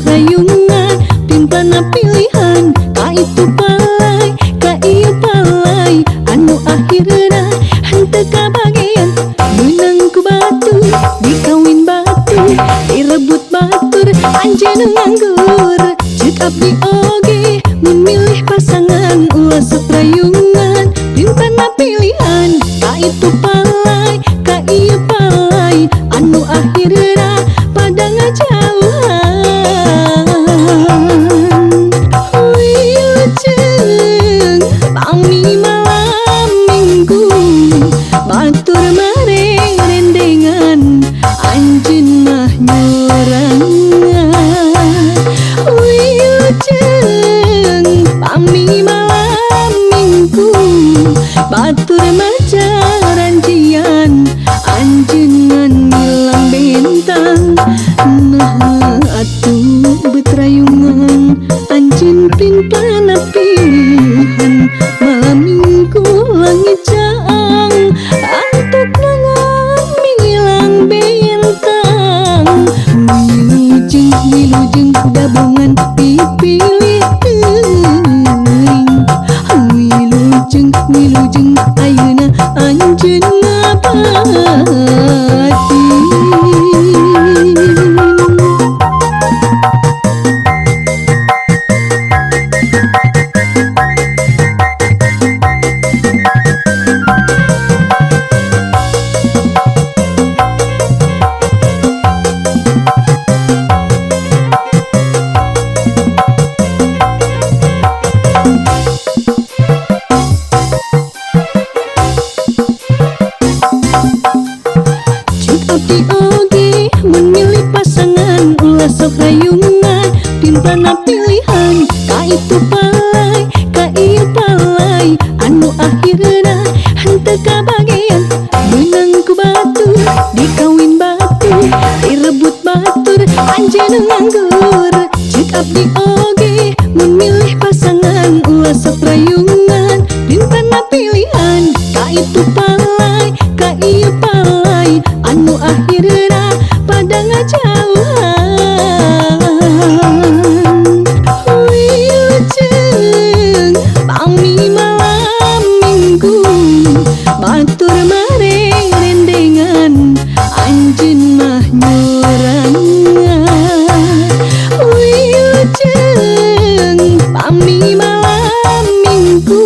rayungan timpana pilihan ka itu palai ka ieu palai anu akhirna henteu kabagian menang ku batu dikawin batu direbut batur anjeun nganggur ceuk abdi oge mun milih pasangan ulah sok rayungan timpana pilihan ka itu palai ka ieu palai anu akhirna pada ngajauhan. Wilujeng pami malam minggu batur mareng rendengan anjeun mah nyorangan. Wilujeng pami malam minggu batur maca ranjian anjeungan milang bentang. Nah atuh betrayungan anjeun pintana pilihan malam minggu langit caang antuk nangan milang bentang. Wilujeng gabungan dipilih teuing. Wilujeng ayeuna anjeun ngabati. Abdi oge memilih pasangan ulah sok rayungan timpana pilihan ka itu palai ka ieu palai anu akhirna henteu kabagian menang ku batu dikawin batu direbut batur anjeun nganggur ceuk abdi oge memilih pasangan ulah sok rayungan timpana pilihan ka itu palai ka ieu palai anu akhirna pada ngajauhan. Wilujeng pami malam minggu batur mareng rendengan anjeun mah nyorangan. Wilujeng pami malam minggu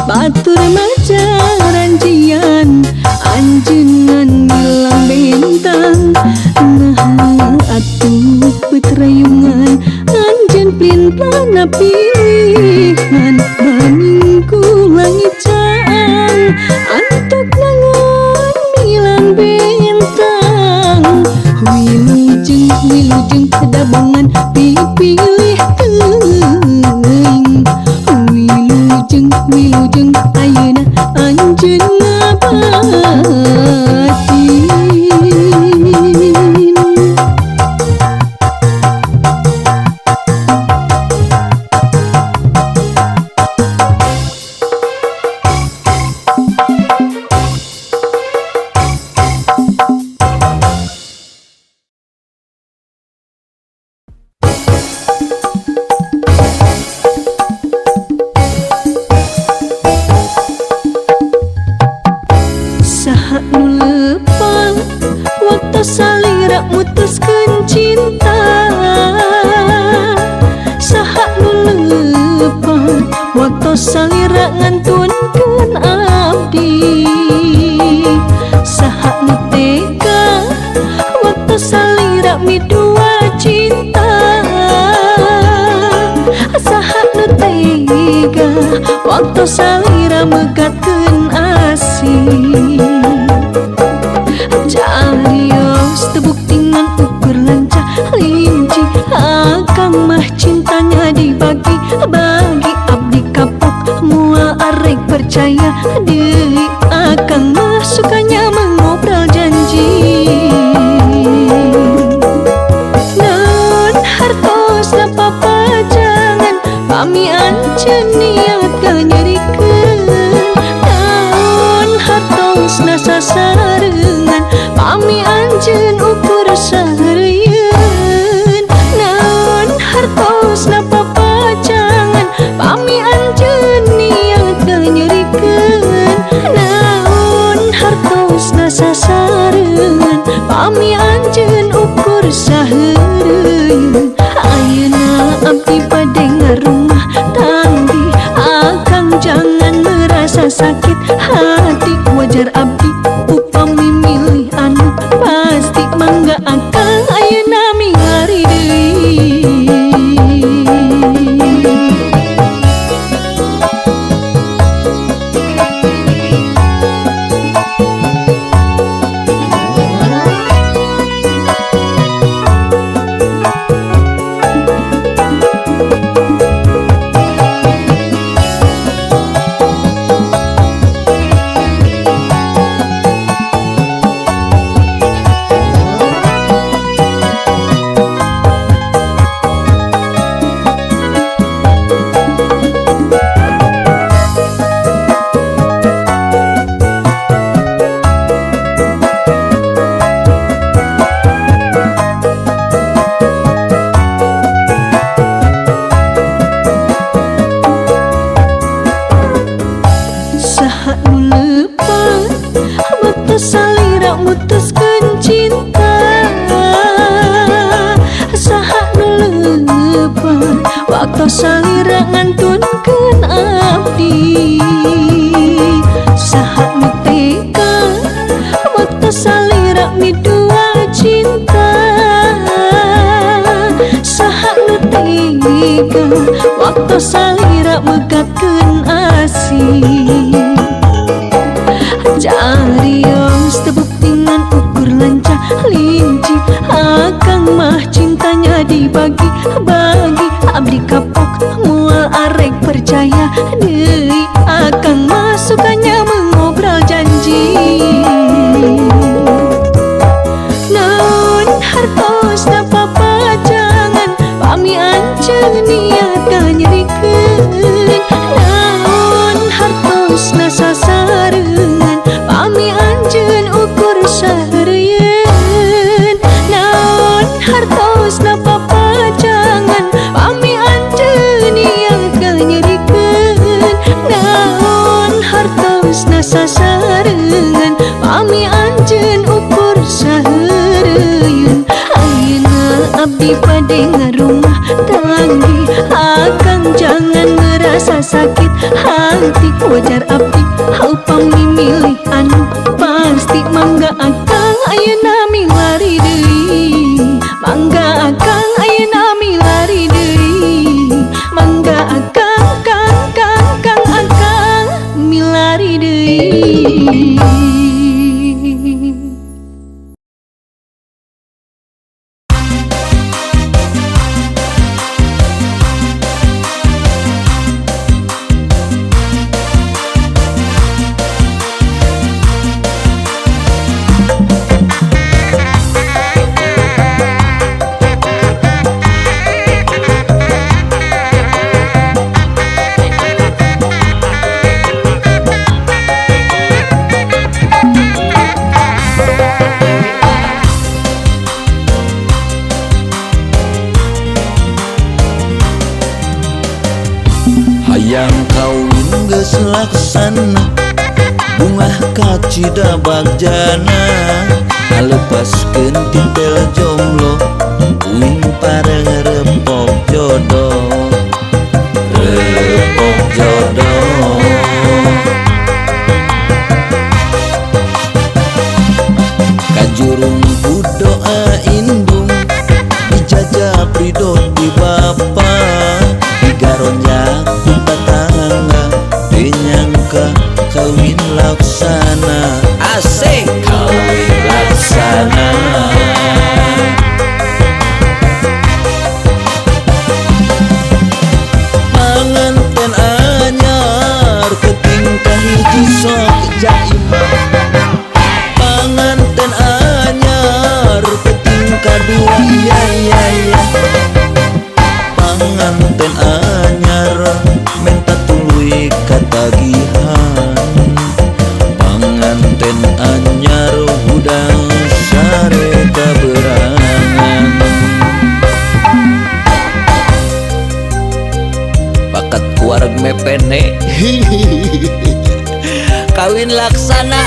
batur maca ranjian anjeungan milang bentang. Nah atuh betrayungan anjeun pintana pilihan malam minggu langit caang antuk nangan milang bentang. Wilujeng gabungan dipilih teuing. Wilujeng ayeuna anjeun ngabati. Saha nu leumpang waktu salira mutuskeun cinta. Saha nu leumpang waktu salira ngantunkeun abdi. Saha nu tega waktu salira midua cinta. Saha nu tega waktu salira megatkeun asih. Carios tebuktingan ukur lancah linci akang mah cintanya dibagi bagi abdi kapok mua arek percaya deui akang mah sukanya mengobrol janji. Non hartos papa jangan pami anceun niat ka nyarikeun. pami anjeun ukur saheureuyeun. Ayeuna abdi bade ngarumah tanggi, akang jangan merasa sakit hati. Wajar abdi upami milih anu pasti, mangga akang ayeuna mingari deui. Salira mutuskeun cinta, saha nu leupeun waktu salira ngantunkeun abdi. Saha nu tega waktu salira midua cinta, saha nu tega waktu salira megatkeun asih. Carios tebuktingan ukur lanca linci, akang mah cintanya dibagi-bagi. Abdi kapok mual arek percaya deui, akang mah sukanya mengobrol janji. Naon hartosna papajangan, pami anjeun niat nganyerikeun. Naon hartosna sasareungan, pami anjeun ukur saheureuyeun. Naon hartosna papajangan, pami anjeun niat nganyerikeun. Naon hartosna sasareungan, pami anjeun ukur saheureuyeun. Ayeuna abdi bade ngarumah tanggi, akang jangan merasa sakit hati. Wajar abdi upami milih anu pasti, mangga akang ayeuna milari deui. Mangga akang ayeuna milari deui. Mangga akang akang milari deui. Hayang kawin geus laksana, bungah kacida bagjana. Ngalepaskeun titel jomblo, uing pareng repok jodoh. Repok jodoh kajurung kudoa indung, dijajab ridho di bapa. Digaronjak ku tetangga, dinyangka kawin laksana. Asik kawin laksana. Panganten anyar ketingkah hiji sok jaimah. Panganten anyar ketingkah dua iya iya iya. Panganten anyar menta tuluy katagihan. Panganten anyar hudang sare kaberangan. Bakat kuareg mepene kawin laksana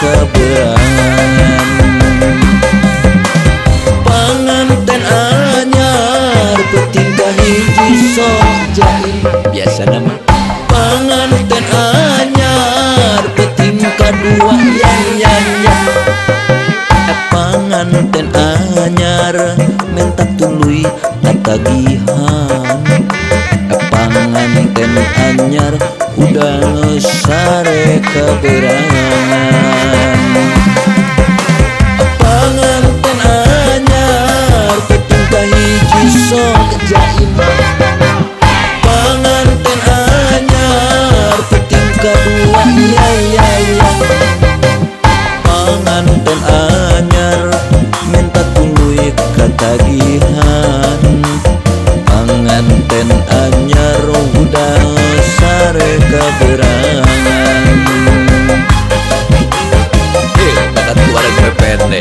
keberangan. Panganten anyar petingkah hiji sok jaim biasa nama. Panganten anyar petingkah dua yang panganten anyar minta tuluy atagihan. Panganten anyar udah sare keberangan. Panganten anyar petingkah hiji sok jaim. Panganten anyar petingkah dua ya. Panganten anyar minta tuluy katagihan. Panganten anyar udah sare keberangan. Bakat keluarga PPT.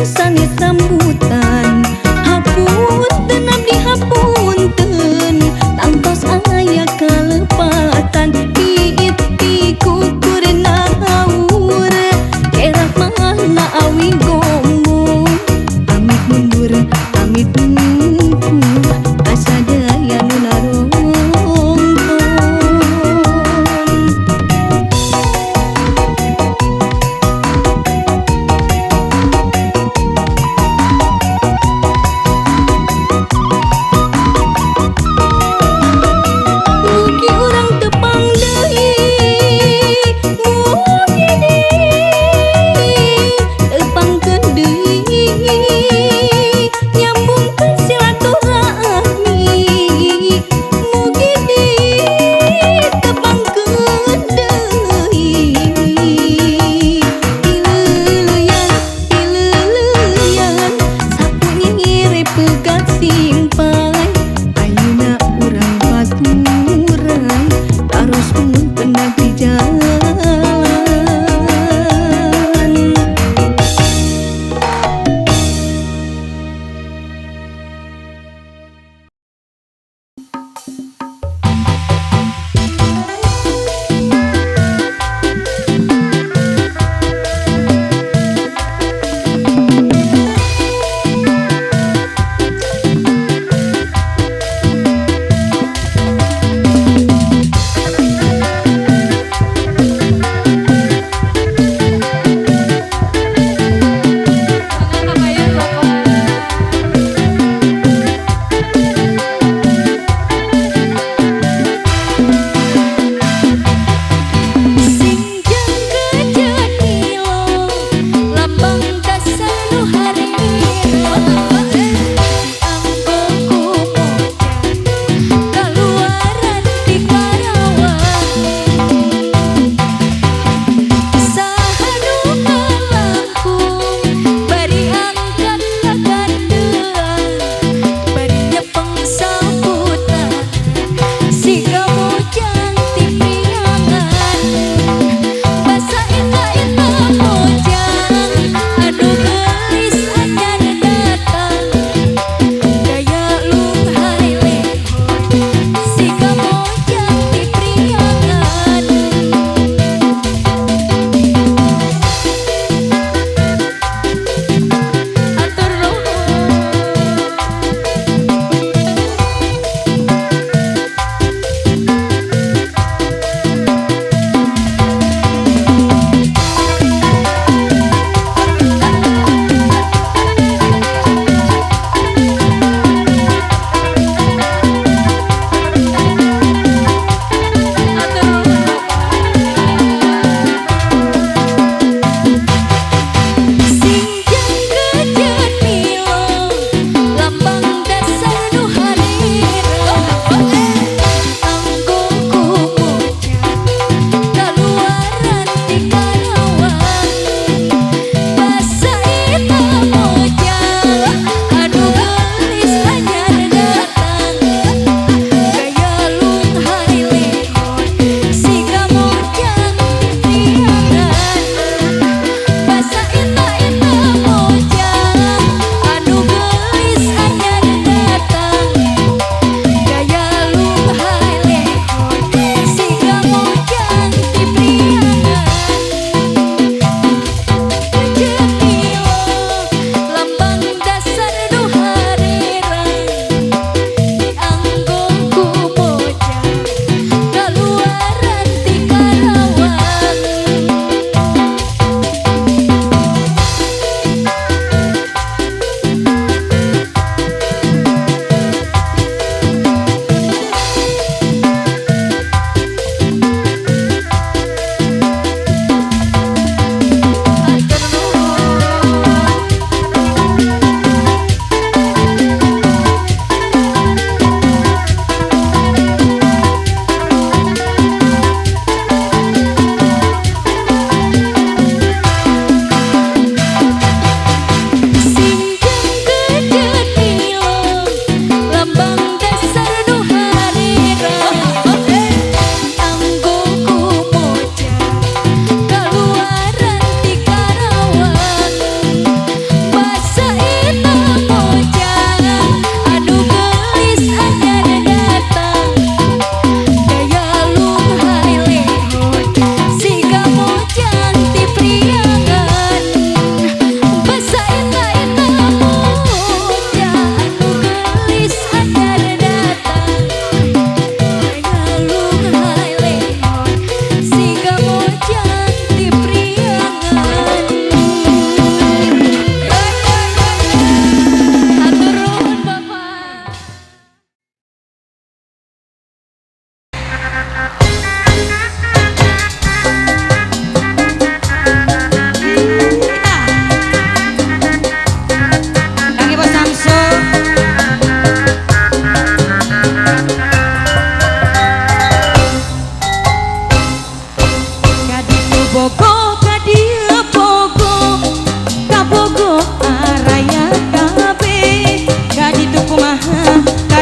Sanis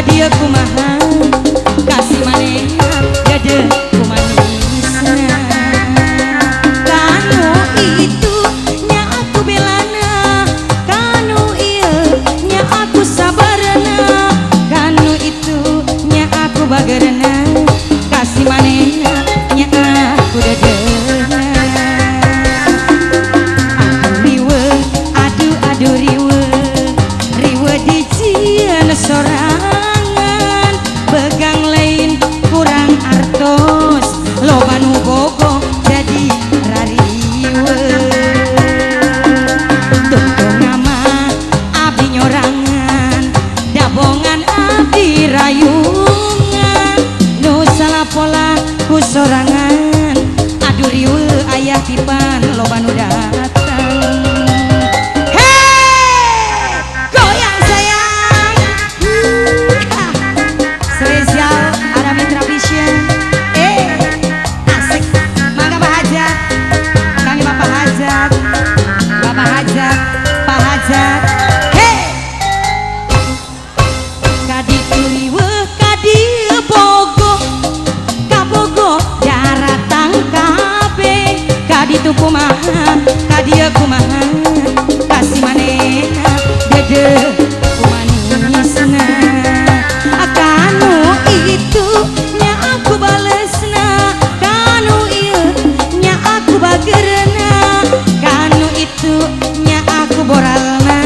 kadia kumaha kasih manehna dede kumanisna kanu itu nya aku belana kanu ieu nya aku sabarna kanu itu nya aku bagerna kasih manehna nya aku dedena aduh riwe riwe dijieun sorangan begang lain kurang artos loba nu bogo jadi rariwe tungtung nama abdi nyorangan dabongan abdi rayungan nu salapola ku sorangan aduh riwe aya tipan loba nu datang itu kumaha kadia kumaha kasih manehna dede kumanisna kanu itu nya aku balesna kanu ieu nya aku bagerna kanu itu nya aku boralna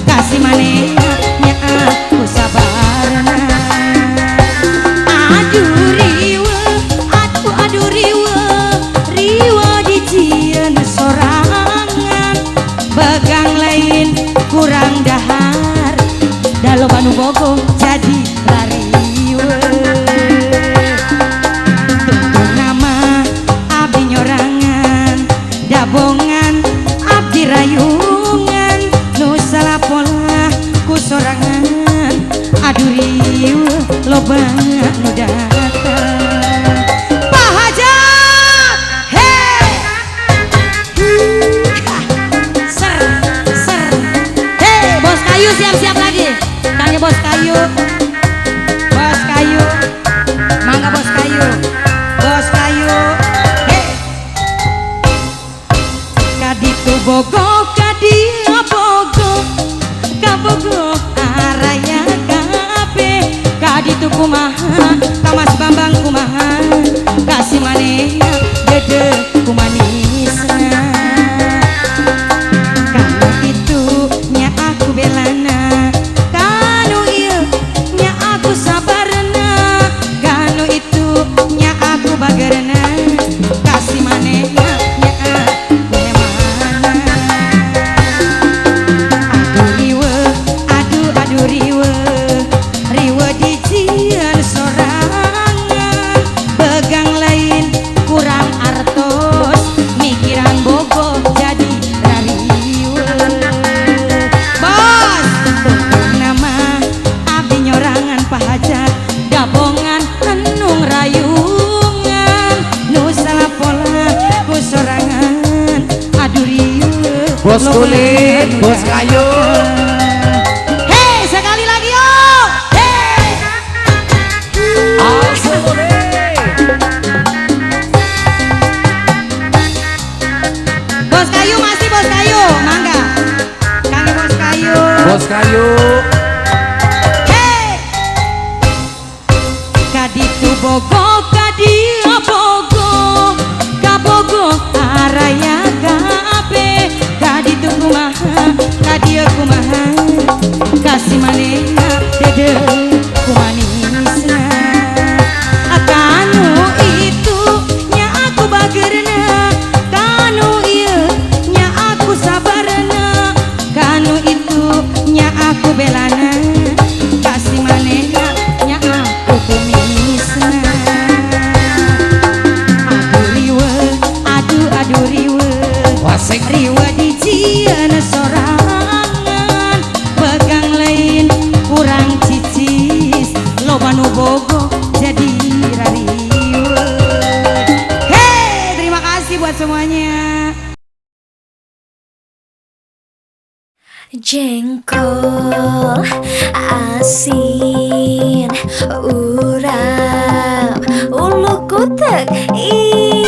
kasih manehna nya aku sabarna aduh riwe aduh riwe riwe dijieun sorangan begang lain kurang dahar daloba nu bogo jadi lariwe tungtung nama abdi nyorangan dabongan abdi rayungan nu salapola ku sorangan aduh riwe loba nu datang siap-siap lagi tanya bos kayu mangga bos kayu hey. Kaditu bogo kadia bogo kabogo araya kape kaditu kumaha kamas bambang kumaha kasih manehna dede kumanisna kanu itu nya aku belana kanu ieu nya aku sabarna kanu itu nya aku bagerna kasih manehna nya aku hemana aduh riwe riwe dijieun sorangan begang lain kurang artos mikiran bogo jadi rariwe bos tungtung nama abdi nyorangan pahajat gabongan enung rayungan nu salapola ku sorangan aduh riwe Bos kulit, bos kayu. Hei sekali lagi yo hei bos kayu masih bos kayu mangga kang bos kayu hey kaditu bogo kadia bogo kabogo araya kape kaditu kumaha kadia kumaha kasih manehna dede kumanisna kanu itu nya aku bagerna kanu ieu nya aku sabarna kanu itu nya aku belana kasih manehna nya aku kumisna aduh riwe Wasik riwe dijieun sorangan begang lain kurang cicis loba nu bogo jadi rariwe hei terima kasih buat semuanya. Jengkol asin urap ulu kutek ih.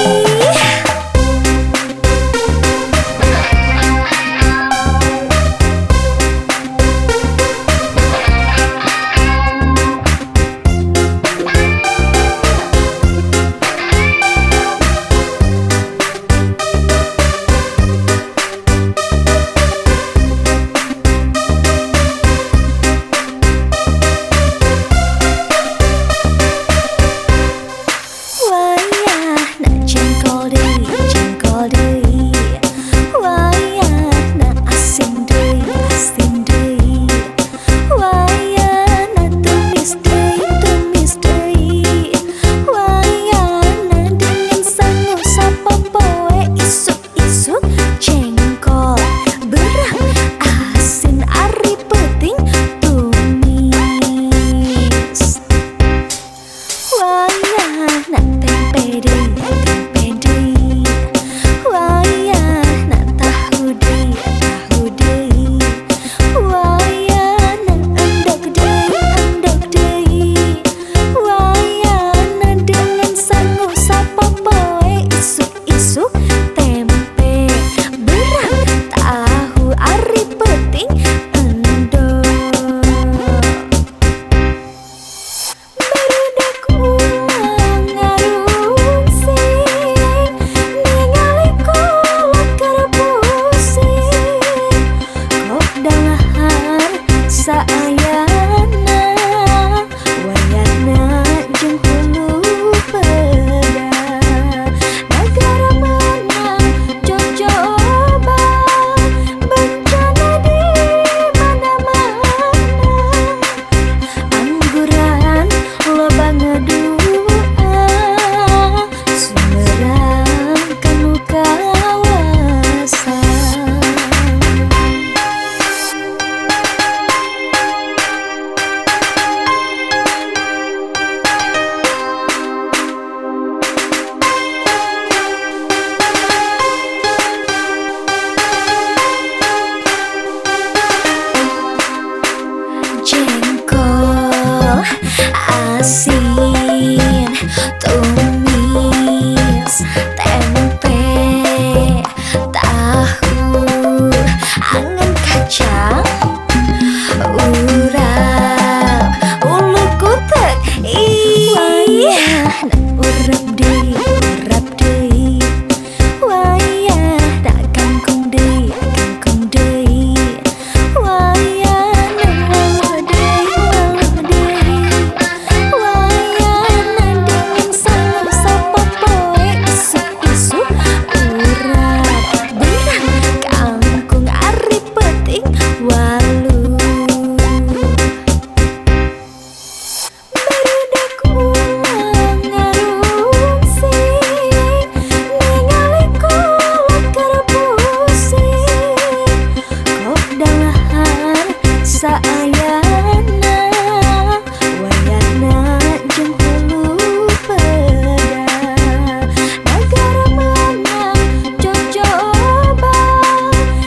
Asin, tumis, tempe, tahu, angan kacang, urap, ulu kutek, iya, urap deh, wayah, dak kangkung deh, wayah, waluh deh. Saayana wayana jeung hulu peda negara mana coba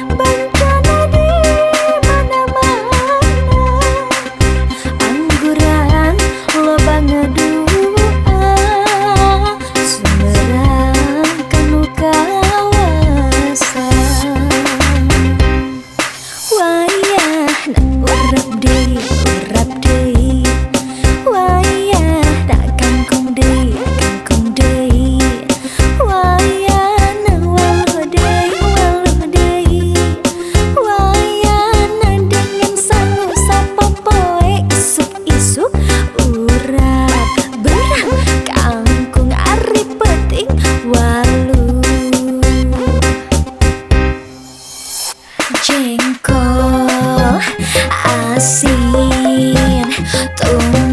bencana di mana-mana angguran loba ngedua sumerang kanu kawasan wayah urap deh, wayah dak kangkung deh, wayah waluh deh, wayah dengan sangu sapopoe isuk-isuk urap berang kangkung ari peting waluh jengkol asin tumis